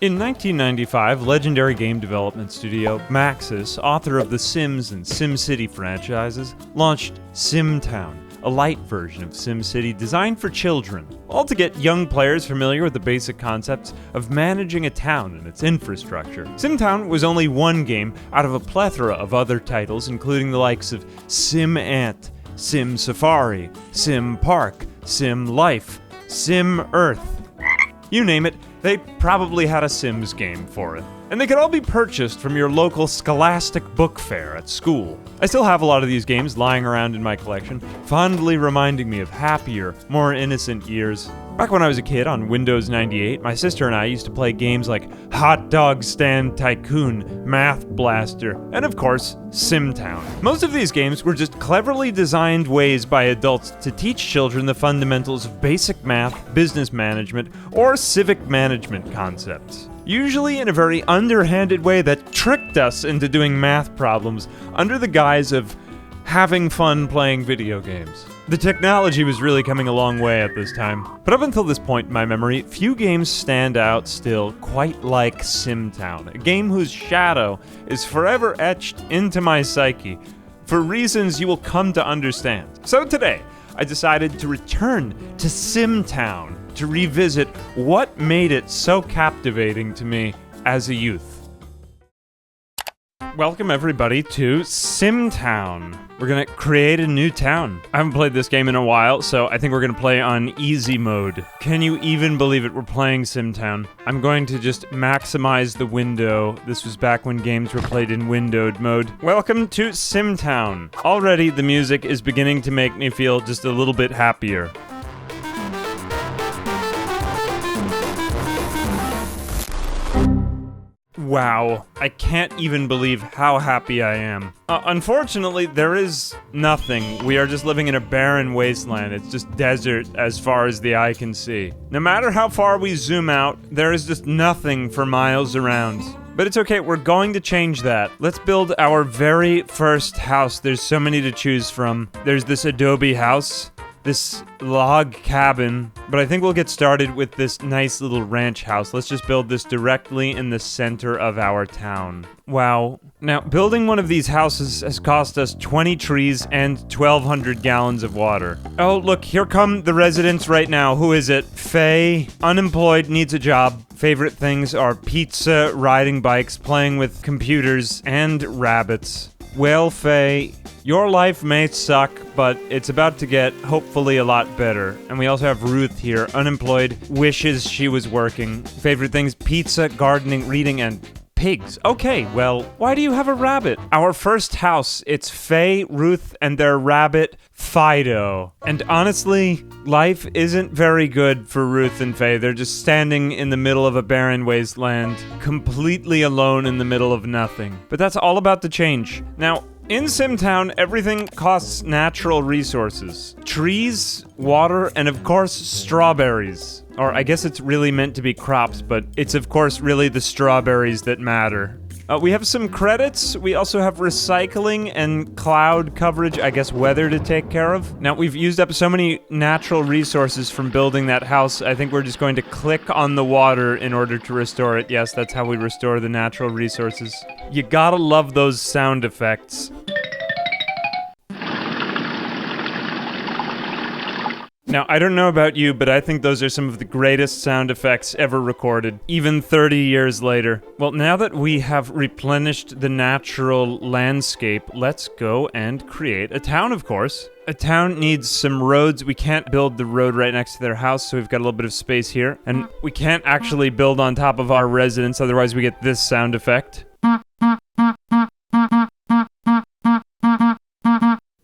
In 1995, legendary game development studio Maxis, author of the Sims and SimCity franchises, launched SimTown, a light version of SimCity designed for children, all to get young players familiar with the basic concepts of managing a town and its infrastructure. SimTown was only one game out of a plethora of other titles, including the likes of Sim Ant, Sim Safari, Sim Park, Sim Life, Sim Earth. You name it, they probably had a Sims game for it. And they could all be purchased from your local Scholastic book fair at school. I still have a lot of these games lying around in my collection, fondly reminding me of happier, more innocent years. Back when I was a kid on Windows 98, my sister and I used to play games like Hot Dog Stand Tycoon, Math Blaster, and of course, SimTown. Most of these games were just cleverly designed ways by adults to teach children the fundamentals of basic math, business management, or civic management concepts. Usually in a very underhanded way that tricked us into doing math problems under the guise of having fun playing video games. The technology was really coming a long way at this time. But up until this point in my memory, few games stand out still quite like SimTown, a game whose shadow is forever etched into my psyche, for reasons you will come to understand. So today, I decided to return to SimTown to revisit what made it so captivating to me as a youth. Welcome everybody to SimTown. We're gonna create a new town. I haven't played this game in a while, so I think we're gonna play on easy mode. Can you even believe it? We're playing SimTown. I'm going to just maximize the window. This was back when games were played in windowed mode. Welcome to SimTown. Already the music is beginning to make me feel just a little bit happier. Wow, I can't even believe how happy I am. Unfortunately, there is nothing. We are just living in a barren wasteland. It's just desert as far as the eye can see. No matter how far we zoom out, there is just nothing for miles around. But it's okay, we're going to change that. Let's build our very first house. There's so many to choose from. There's this adobe house, this log cabin, but I think we'll get started with this nice little ranch house. Let's just build this directly in the center of our town. Wow. Now, building one of these houses has cost us 20 trees and 1,200 gallons of water. Oh, look, here come the residents right now. Who is it? Faye, unemployed, needs a job. Favorite things are pizza, riding bikes, playing with computers, and rabbits. Well, Faye, your life may suck, but it's about to get, hopefully, a lot better. And we also have Ruth here, unemployed, wishes she was working. Favorite things, pizza, gardening, reading, and pigs. Okay, well, why do you have a rabbit? Our first house, it's Faye, Ruth, and their rabbit, Fido. And honestly, life isn't very good for Ruth and Faye. They're just standing in the middle of a barren wasteland, completely alone in the middle of nothing. But that's all about to change. Now, in SimTown, everything costs natural resources. Trees, water, and of course, strawberries. Or I guess it's really meant to be crops, but it's of course really the strawberries that matter. We have some credits. We also have recycling and cloud coverage, I guess weather to take care of. Now, we've used up so many natural resources from building that house, I think we're just going to click on the water in order to restore it. Yes, that's how we restore the natural resources. You gotta love those sound effects. Now, I don't know about you, but I think those are some of the greatest sound effects ever recorded, even 30 years later. Well, now that we have replenished the natural landscape, let's go and create a town, of course. A town needs some roads. We can't build the road right next to their house, so we've got a little bit of space here. And we can't actually build on top of our residence, otherwise we get this sound effect.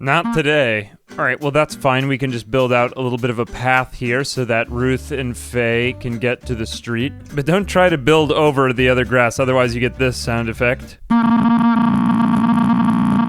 Not today. Alright, well that's fine. We can just build out a little bit of a path here so that Ruth and Faye can get to the street. But don't try to build over the other grass, otherwise you get this sound effect.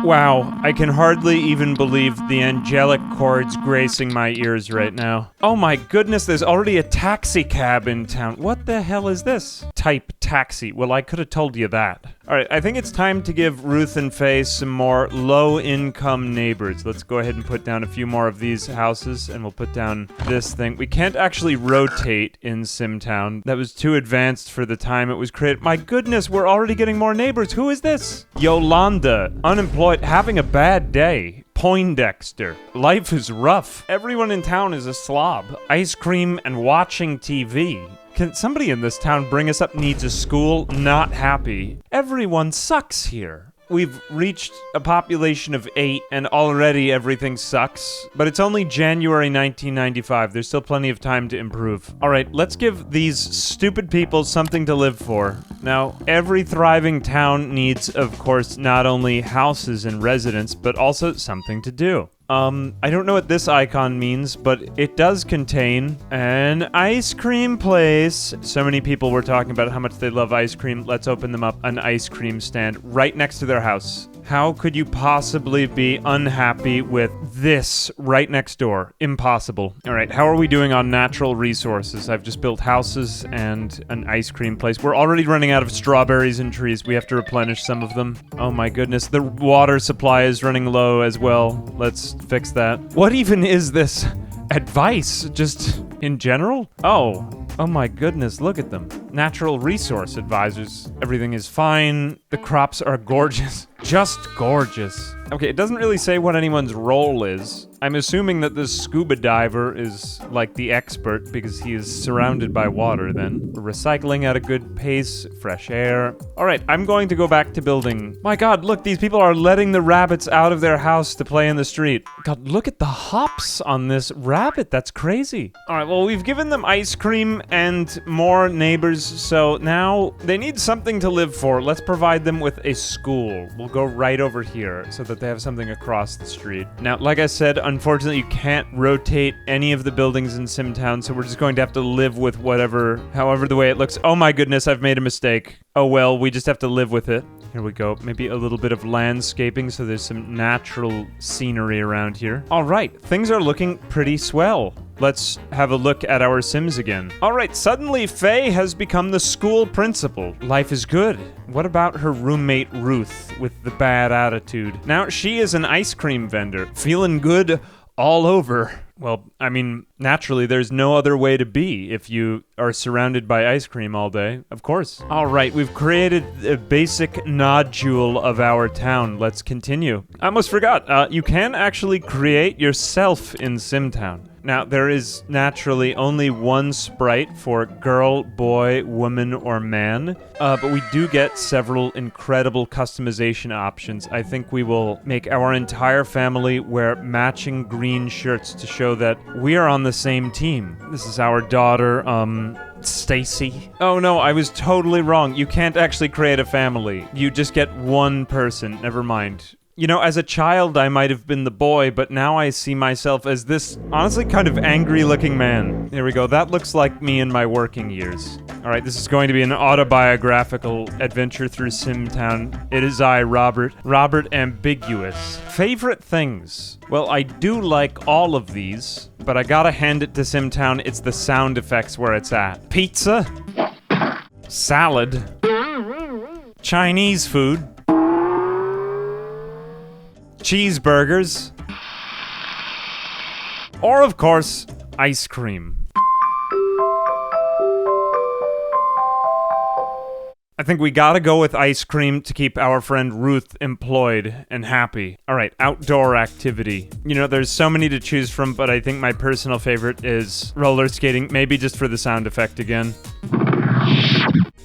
Wow, I can hardly even believe the angelic chords gracing my ears right now. Oh my goodness, there's already a taxi cab in town. What the hell is this? Type taxi. Well, I could have told you that. All right, I think it's time to give Ruth and Faye some more low-income neighbors. Let's go ahead and put down a few more of these houses, and we'll put down this thing. We can't actually rotate in SimTown. That was too advanced for the time it was created. My goodness, we're already getting more neighbors. Who is this? Yolanda, unemployed, having a bad day. Poindexter. Life is rough. Everyone in town is a slob. Ice cream and watching TV. Can somebody in this town bring us up? Needs a school. Not happy. Everyone sucks here. We've reached a population of 8, and already everything sucks. But it's only January 1995. There's still plenty of time to improve. All right, let's give these stupid people something to live for. Now, every thriving town needs, of course, not only houses and residents, but also something to do. I don't know what this icon means, but it does contain an ice cream place. So many people were talking about how much they love ice cream. Let's open them up an ice cream stand right next to their house. How could you possibly be unhappy with this right next door? Impossible. All right, how are we doing on natural resources? I've just built houses and an ice cream place. We're already running out of strawberries and trees. We have to replenish some of them. Oh my goodness, the water supply is running low as well. Let's fix that. What even is this? Advice? Just in general? Oh my goodness, look at them. Natural resource advisors. Everything is fine. The crops are gorgeous. Just gorgeous. Okay, it doesn't really say what anyone's role is. I'm assuming that this scuba diver is like the expert because he is surrounded by water then. We're recycling at a good pace, fresh air. All right, I'm going to go back to building. My God, look, these people are letting the rabbits out of their house to play in the street. God, look at the hops on this rabbit. That's crazy. All right, well, we've given them ice cream and more neighbors, so now they need something to live for. Let's provide them with a school. We'll go right over here so that they have something across the street. Now, like I said, unfortunately, you can't rotate any of the buildings in SimTown, so we're just going to have to live with however the way it looks. Oh my goodness, I've made a mistake. Oh well, we just have to live with it. Here we go. Maybe a little bit of landscaping so there's some natural scenery around here. All right, things are looking pretty swell. Let's have a look at our Sims again. All right, suddenly Faye has become the school principal. Life is good. What about her roommate Ruth with the bad attitude? Now she is an ice cream vendor, feeling good all over. Well, I mean, naturally, there's no other way to be if you are surrounded by ice cream all day, of course. All right, we've created a basic nodule of our town. Let's continue. I almost forgot, you can actually create yourself in SimTown. Now, there is naturally only one sprite for girl, boy, woman, or man, but we do get several incredible customization options. I think we will make our entire family wear matching green shirts to show that we are on the same team. This is our daughter, Stacy. Oh no, I was totally wrong. You can't actually create a family. You just get one person. Never mind. You know, as a child, I might have been the boy, but now I see myself as this, honestly, kind of angry-looking man. There we go. That looks like me in my working years. All right, this is going to be an autobiographical adventure through SimTown. It is I, Robert. Robert Ambiguous. Favorite things? Well, I do like all of these, but I gotta hand it to SimTown. It's the sound effects where it's at. Pizza. Salad. Chinese food. Cheeseburgers, or of course, ice cream. I think we gotta go with ice cream to keep our friend Ruth employed and happy. All right, outdoor activity. You know, there's so many to choose from, but I think my personal favorite is roller skating, maybe just for the sound effect again.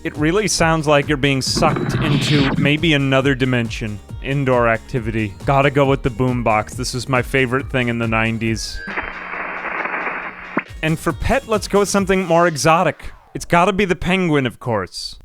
It really sounds like you're being sucked into maybe another dimension. Indoor activity. Gotta go with the boombox. This is my favorite thing in the 90s. And for pet, let's go with something more exotic. It's gotta be the penguin, of course.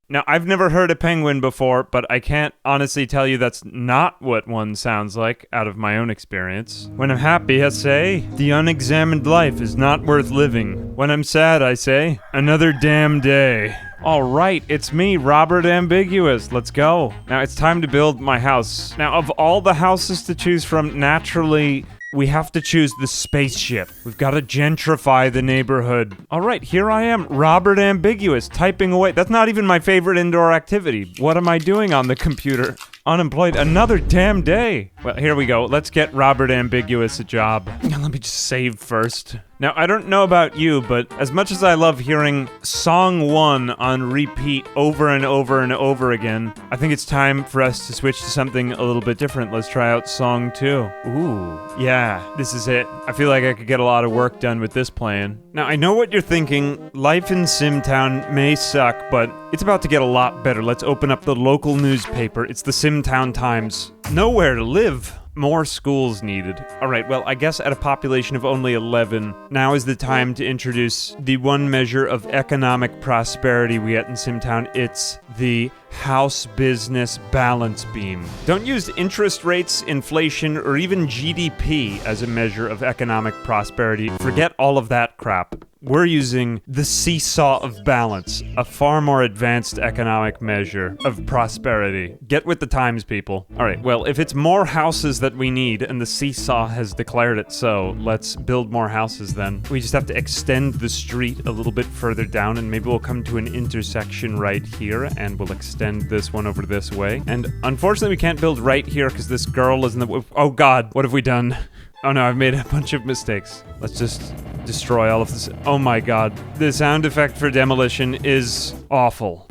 Now, I've never heard a penguin before, but I can't honestly tell you that's not what one sounds like out of my own experience. When I'm happy, I say, the unexamined life is not worth living. When I'm sad, I say, another damn day. All right, it's me, Robert Ambiguous. Let's go. Now, it's time to build my house. Now, of all the houses to choose from, naturally, We have to choose the spaceship. We've got to gentrify the neighborhood. All right, here I am, Robert Ambiguous, typing away. That's not even my favorite indoor activity. What am I doing on the computer? Unemployed another damn day. Well, here we go. Let's get Robert Ambiguous a job. Let me just save first. Now, I don't know about you, but as much as I love hearing Song 1 on repeat over and over and over again, I think it's time for us to switch to something a little bit different. Let's try out Song 2. Ooh, yeah, this is it. I feel like I could get a lot of work done with this plan. Now, I know what you're thinking. Life in SimTown may suck, but it's about to get a lot better. Let's open up the local newspaper. It's the SimTown Times. Nowhere to live. More schools needed. Alright, well, I guess at a population of only 11, now is the time to introduce the one measure of economic prosperity we get in SimTown. It's the house business balance beam. Don't use interest rates, inflation, or even GDP as a measure of economic prosperity. Forget all of that crap. We're using the seesaw of balance, a far more advanced economic measure of prosperity. Get with the times, people. Alright, well, if it's more houses that we need, and the seesaw has declared it so, let's build more houses then. We just have to extend the street a little bit further down, and maybe we'll come to an intersection right here, and we'll extend this one over this way. And unfortunately, we can't build right here because this girl is in the... Oh god, what have we done? Oh no, I've made a bunch of mistakes. Let's just destroy all of this. Oh my god. The sound effect for demolition is awful.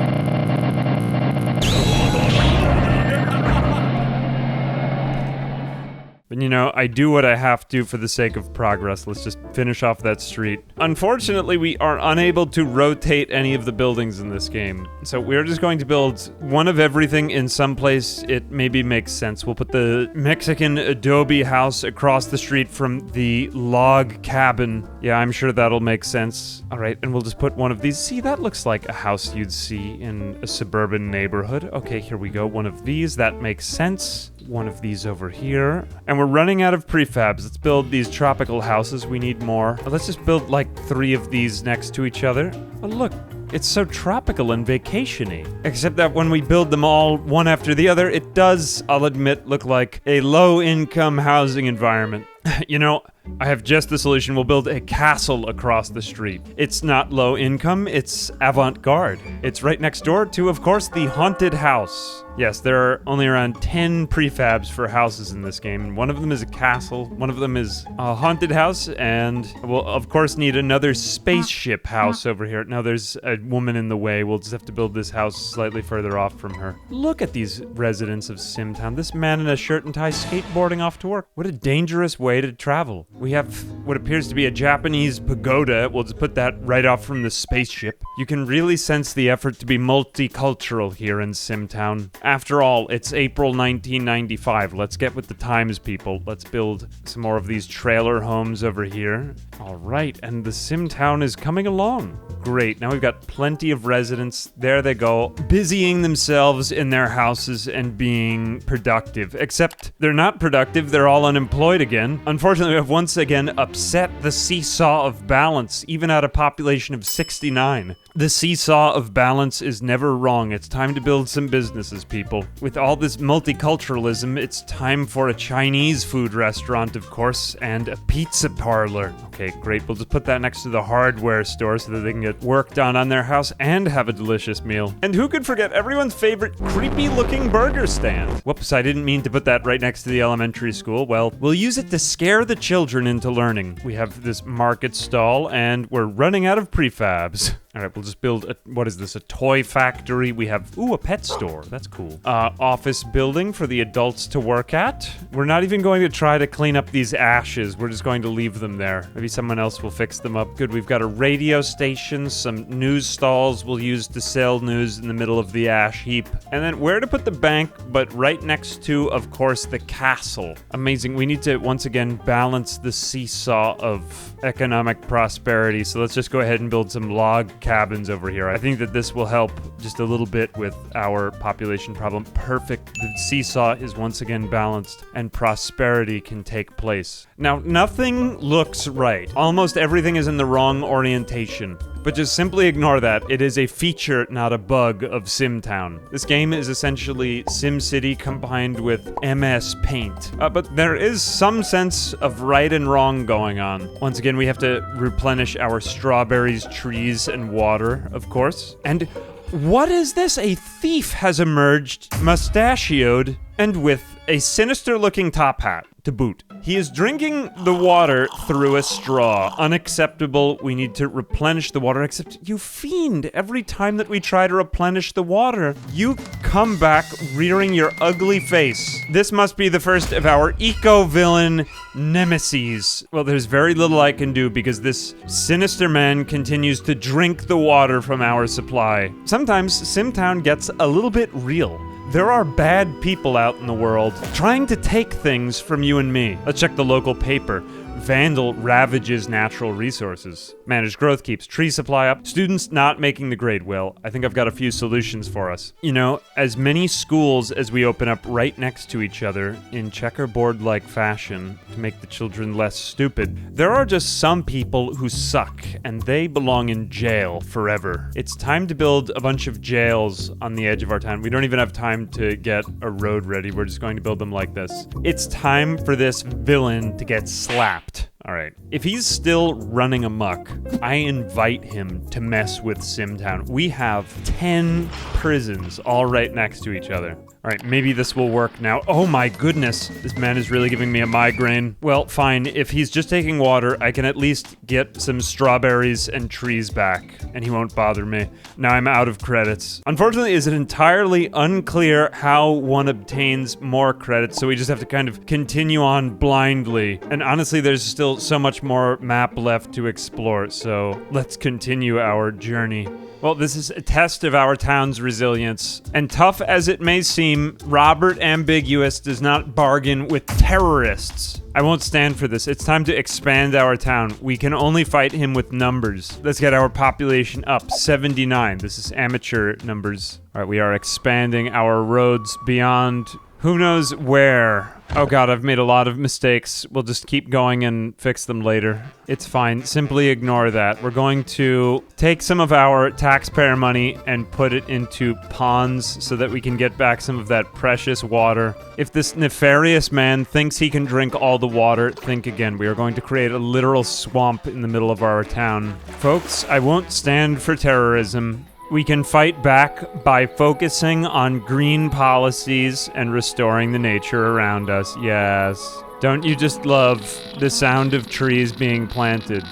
But you know, I do what I have to for the sake of progress. Let's just finish off that street. Unfortunately, we are unable to rotate any of the buildings in this game. So we're just going to build one of everything in some place it maybe makes sense. We'll put the Mexican adobe house across the street from the log cabin. Yeah, I'm sure that'll make sense. All right, and we'll just put one of these. See, that looks like a house you'd see in a suburban neighborhood. Okay, here we go. One of these, that makes sense. One of these over here. And we're running out of prefabs. Let's build these tropical houses. We need more. Let's just build like 3 of these next to each other. Oh, look. It's so tropical and vacation-y. Except that when we build them all one after the other, it does, I'll admit, look like a low-income housing environment. You know, I have just the solution. We'll build a castle across the street. It's not low income, it's avant-garde. It's right next door to, of course, the haunted house. Yes, there are only around 10 prefabs for houses in this game. One of them is a castle, one of them is a haunted house, and we'll, of course, need another spaceship house over here. Now, there's a woman in the way. We'll just have to build this house slightly further off from her. Look at these residents of SimTown. This man in a shirt and tie skateboarding off to work. What a dangerous way to travel. We have what appears to be a Japanese pagoda. We'll just put that right off from the spaceship. You can really sense the effort to be multicultural here in SimTown. After all, it's April 1995. Let's get with the times, people. Let's build some more of these trailer homes over here. All right, and the SimTown is coming along. Great, now we've got plenty of residents. There they go, busying themselves in their houses and being productive. Except they're not productive, they're all unemployed again. Unfortunately, we have once again upset the seesaw of balance, even at a population of 69. The seesaw of balance is never wrong. It's time to build some businesses, people. With all this multiculturalism, it's time for a Chinese food restaurant, of course, and a pizza parlor. Okay, great. We'll just put that next to the hardware store so that they can get work done on their house and have a delicious meal. And who could forget everyone's favorite creepy-looking burger stand? Whoops, I didn't mean to put that right next to the elementary school. Well, we'll use it to scare the children into learning. We have this market stall, and we're running out of prefabs. All right, we'll just build a, what is this, a toy factory. We have, ooh, a pet store. That's cool. Office building for the adults to work at. We're not even going to try to clean up these ashes. We're just going to leave them there. Maybe someone else will fix them up. Good, we've got a radio station, some news stalls we'll use to sell news in the middle of the ash heap. And then where to put the bank, but right next to, of course, the castle. Amazing. We need to, once again, balance the seesaw of economic prosperity. So let's just go ahead and build some log cabins over here. I think that this will help just a little bit with our population problem. Perfect. The seesaw is once again balanced and prosperity can take place. Now, nothing looks right. Almost everything is in the wrong orientation. But just simply ignore that. It is a feature, not a bug, of SimTown. This game is essentially SimCity combined with MS Paint. But there is some sense of right and wrong going on. Once again, we have to replenish our strawberries, trees, and water, of course. And what is this? A thief has emerged, mustachioed, and with a sinister-looking top hat to boot. He is drinking the water through a straw. Unacceptable. We need to replenish the water. Except, you fiend, every time that we try to replenish the water, you come back rearing your ugly face. This must be the first of our eco-villain nemeses. Well, there's very little I can do because this sinister man continues to drink the water from our supply. Sometimes SimTown gets a little bit real. There are bad people out in the world trying to take things from you and me. Let's check the local paper. Vandal ravages natural resources. Managed growth keeps tree supply up. Students not making the grade. Well, I think I've got a few solutions for us. You know, as many schools as we open up right next to each other in checkerboard-like fashion to make the children less stupid, there are just some people who suck, and they belong in jail forever. It's time to build a bunch of jails on the edge of our town. We don't even have time to get a road ready. We're just going to build them like this. It's time for this villain to get slapped. Alright, if he's still running amok, I invite him to mess with SimTown. We have 10 prisons all right next to each other. Alright, maybe this will work now. Oh my goodness, this man is really giving me a migraine. Well, fine, if he's just taking water, I can at least get some strawberries and trees back, and he won't bother me. Now I'm out of credits. Unfortunately, it's entirely unclear how one obtains more credits, so we just have to kind of continue on blindly. And honestly, there's still so much more map left to explore, so let's continue our journey. Well, this is a test of our town's resilience. And tough as it may seem, Robert Ambiguous does not bargain with terrorists. I won't stand for this. It's time to expand our town. We can only fight him with numbers. Let's get our population up. 79. This is amateur numbers. All right, we are expanding our roads beyond who knows where. Oh god, I've made a lot of mistakes. We'll just keep going and fix them later. It's fine. Simply ignore that. We're going to take some of our taxpayer money and put it into ponds so that we can get back some of that precious water. If this nefarious man thinks he can drink all the water, think again. We are going to create a literal swamp in the middle of our town. Folks, I won't stand for terrorism. We can fight back by focusing on green policies and restoring the nature around us. Yes. Don't you just love the sound of trees being planted?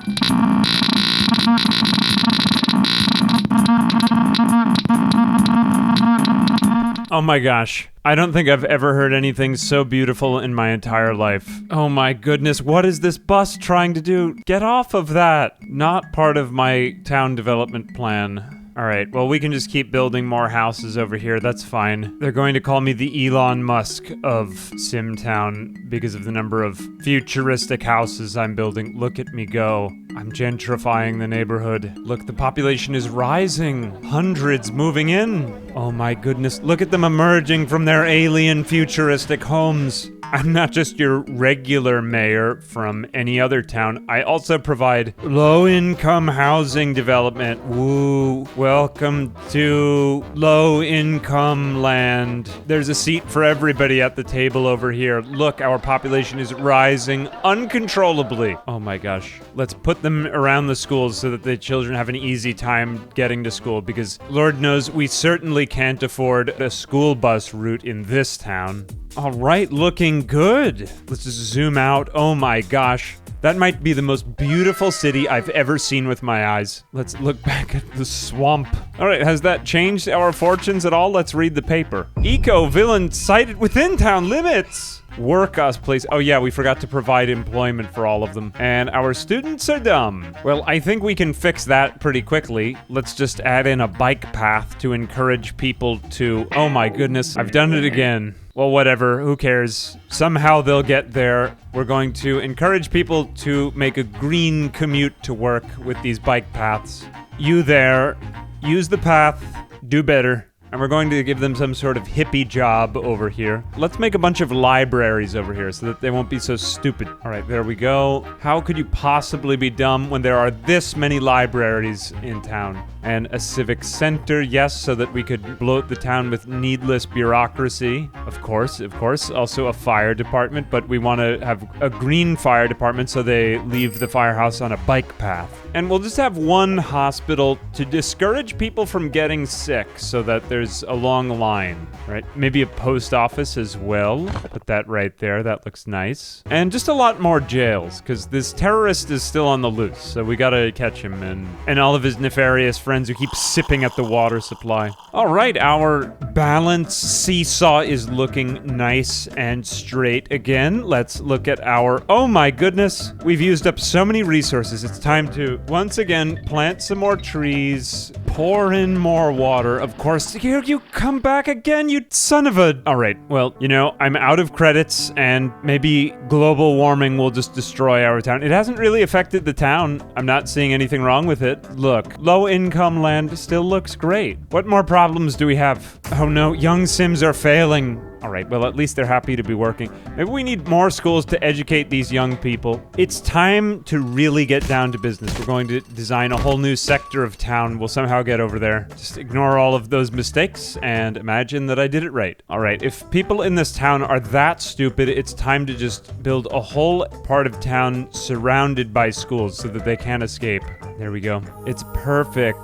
Oh my gosh. I don't think I've ever heard anything so beautiful in my entire life. Oh my goodness, what is this bus trying to do? Get off of that. Not part of my town development plan. Alright, well we can just keep building more houses over here, that's fine. They're going to call me the Elon Musk of SimTown because of the number of futuristic houses I'm building. Look at me go. I'm gentrifying the neighborhood. Look, the population is rising. Hundreds moving in. Oh my goodness, look at them emerging from their alien futuristic homes. I'm not just your regular mayor from any other town. I also provide low-income housing development. Woo. Welcome to low-income land. There's a seat for everybody at the table over here. Look, our population is rising uncontrollably. Oh my gosh. Let's put them around the schools so that the children have an easy time getting to school, because Lord knows we certainly can't afford a school bus route in this town. All right, looking good. Let's just zoom out. Oh my gosh. That might be the most beautiful city I've ever seen with my eyes. Let's look back at the swamp. All right, has that changed our fortunes at all? Let's read the paper. Eco-villain sighted within town limits. Work us, please. Oh yeah, we forgot to provide employment for all of them. And our students are dumb. Well, I think we can fix that pretty quickly. Let's just add in a bike path to encourage people to... Oh my goodness, I've done it again. Well, whatever, who cares? Somehow they'll get there. We're going to encourage people to make a green commute to work with these bike paths. You there, use the path, do better. And we're going to give them some sort of hippie job over here. Let's make a bunch of libraries over here so that they won't be so stupid. All right, there we go. How could you possibly be dumb when there are this many libraries in town? And a civic center, yes, so that we could bloat the town with needless bureaucracy. Of course. Also a fire department, but we want to have a green fire department so they leave the firehouse on a bike path. And we'll just have one hospital to discourage people from getting sick so that there's a long line, right? Maybe a post office as well. Put that right there. That looks nice. And just a lot more jails, because this terrorist is still on the loose, so we gotta catch him and all of his nefarious friends who keep sipping at the water supply. All right, our balance seesaw is looking nice and straight again. Let's look at our... Oh my goodness, we've used up so many resources. It's time to, once again, plant some more trees, pour in more water. Of course, you come back again, you son of a... All right, well, you know, I'm out of credits, and maybe global warming will just destroy our town. It hasn't really affected the town. I'm not seeing anything wrong with it. Look, low-income land still looks great. What more problems do we have? Oh no, young Sims are failing. All right, well, at least they're happy to be working. Maybe we need more schools to educate these young people. It's time to really get down to business. We're going to design a whole new sector of town. We'll somehow get over there. Just ignore all of those mistakes and imagine that I did it right. All right, if people in this town are that stupid, it's time to just build a whole part of town surrounded by schools so that they can't escape. There we go. It's perfect.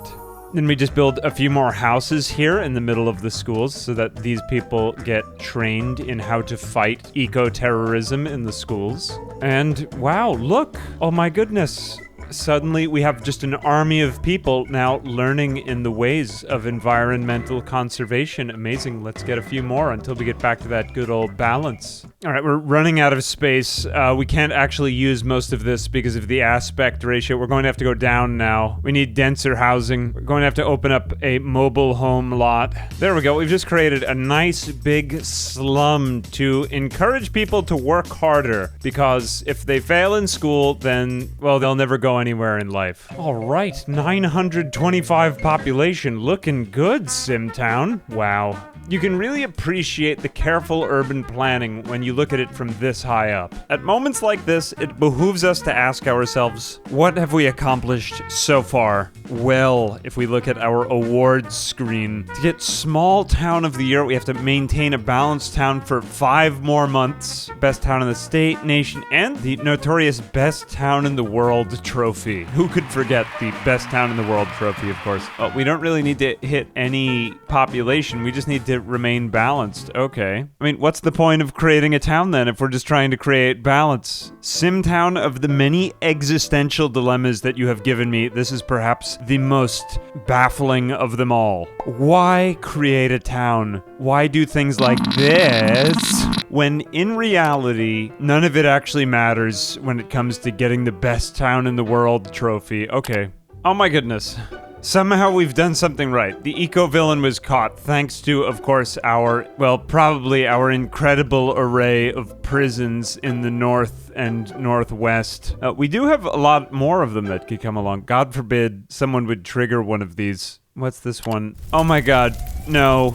Then we just build a few more houses here in the middle of the schools so that these people get trained in how to fight eco-terrorism in the schools. And wow, look! Oh my goodness. Suddenly we have just an army of people now learning in the ways of environmental conservation. Amazing. Let's get a few more until we get back to that good old balance. All right, we're running out of space. We can't actually use most of this because of the aspect ratio. We're going to have to go down now. We need denser housing. We're going to have to open up a mobile home lot. There we go. We've just created a nice big slum to encourage people to work harder, because if they fail in school, then, well, they'll never go anywhere in life. All right, 925 population. Looking good, SimTown. Wow. You can really appreciate the careful urban planning when you look at it from this high up. At moments like this, it behooves us to ask ourselves, what have we accomplished so far? Well, if we look at our awards screen, to get Small Town of the Year, we have to maintain a balanced town for 5 more months. Best town in the state, nation, and the notorious Best Town in the World trophy. Who could forget the Best Town in the World trophy, of course? Oh, we don't really need to hit any population. We just need to remain balanced. Okay. I mean, what's the point of creating a town then if we're just trying to create balance? SimTown, of the many existential dilemmas that you have given me, this is perhaps the most baffling of them all. Why create a town? Why do things like this when in reality none of it actually matters when it comes to getting the Best Town in the World trophy? Okay. Oh my goodness. Somehow we've done something right. The eco-villain was caught thanks to, of course, our, well, probably our incredible array of prisons in the north and northwest. We do have a lot more of them that could come along. God forbid someone would trigger one of these. What's this one? Oh my god. No.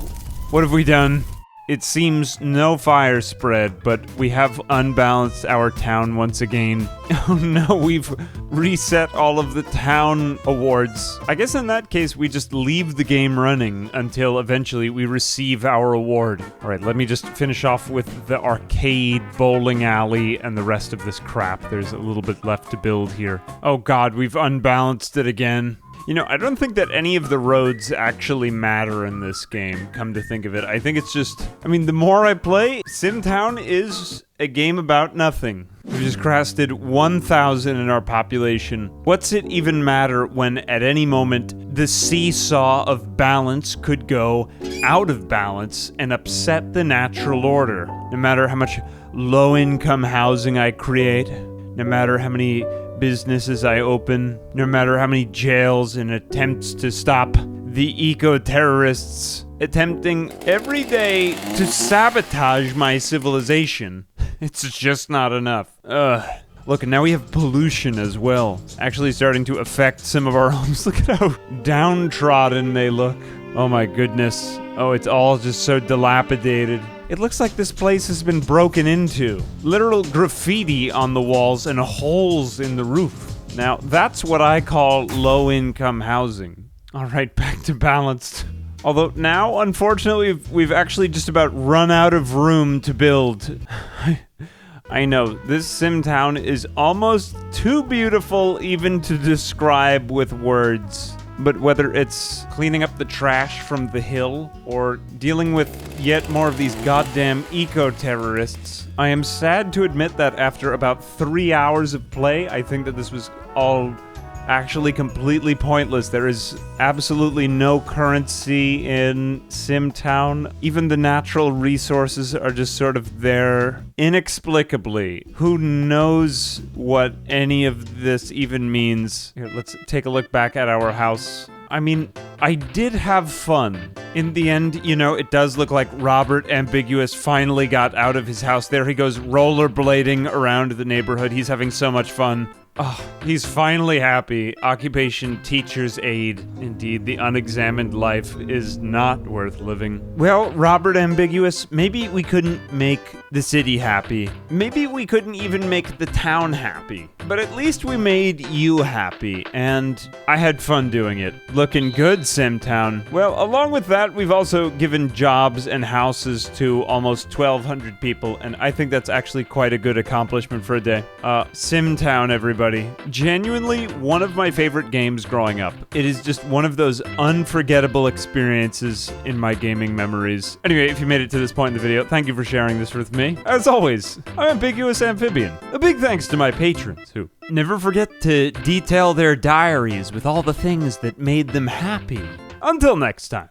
What have we done? It seems no fire spread, but we have unbalanced our town once again. Oh no, we've reset all of the town awards. I guess in that case, we just leave the game running until eventually we receive our award. All right, let me just finish off with the arcade, bowling alley, and the rest of this crap. There's a little bit left to build here. Oh god, we've unbalanced it again. You know, I don't think that any of the roads actually matter in this game, come to think of it. I think it's just... I mean, the more I play, SimTown is a game about nothing. We just crested 1,000 in our population. What's it even matter when at any moment the seesaw of balance could go out of balance and upset the natural order? No matter how much low-income housing I create, no matter how many businesses I open, no matter how many jails and attempts to stop the eco-terrorists attempting every day to sabotage my civilization. It's just not enough. Look, and now we have pollution as well. Actually starting to affect some of our homes. Look at how downtrodden they look. Oh my goodness. Oh, it's all just so dilapidated. It looks like this place has been broken into. Literal graffiti on the walls and holes in the roof. Now, that's what I call low-income housing. All right, back to balanced. Although now, unfortunately, we've actually just about run out of room to build. I know, this SimTown is almost too beautiful even to describe with words. But whether it's cleaning up the trash from the hill or dealing with yet more of these goddamn eco-terrorists, I am sad to admit that after about 3 hours of play, I think that this was all actually completely pointless. There is absolutely no currency in SimTown. Even the natural resources are just sort of there inexplicably. Who knows what any of this even means? Here, let's take a look back at our house. I mean, I did have fun. In the end, you know, it does look like Robert Ambiguous finally got out of his house. There he goes rollerblading around the neighborhood. He's having so much fun. Oh, he's finally happy. Occupation teacher's aide. Indeed, the unexamined life is not worth living. Well, Robert Ambiguous, maybe we couldn't make the city happy. Maybe we couldn't even make the town happy. But at least we made you happy, and I had fun doing it. Looking good, SimTown. Well, along with that, we've also given jobs and houses to almost 1,200 people, and I think that's actually quite a good accomplishment for a day. SimTown, everybody. Genuinely one of my favorite games growing up. It is just one of those unforgettable experiences in my gaming memories. Anyway, if you made it to this point in the video, thank you for sharing this with me. As always, I'm Ambiguous Amphibian. A big thanks to my patrons who never forget to detail their diaries with all the things that made them happy. Until next time.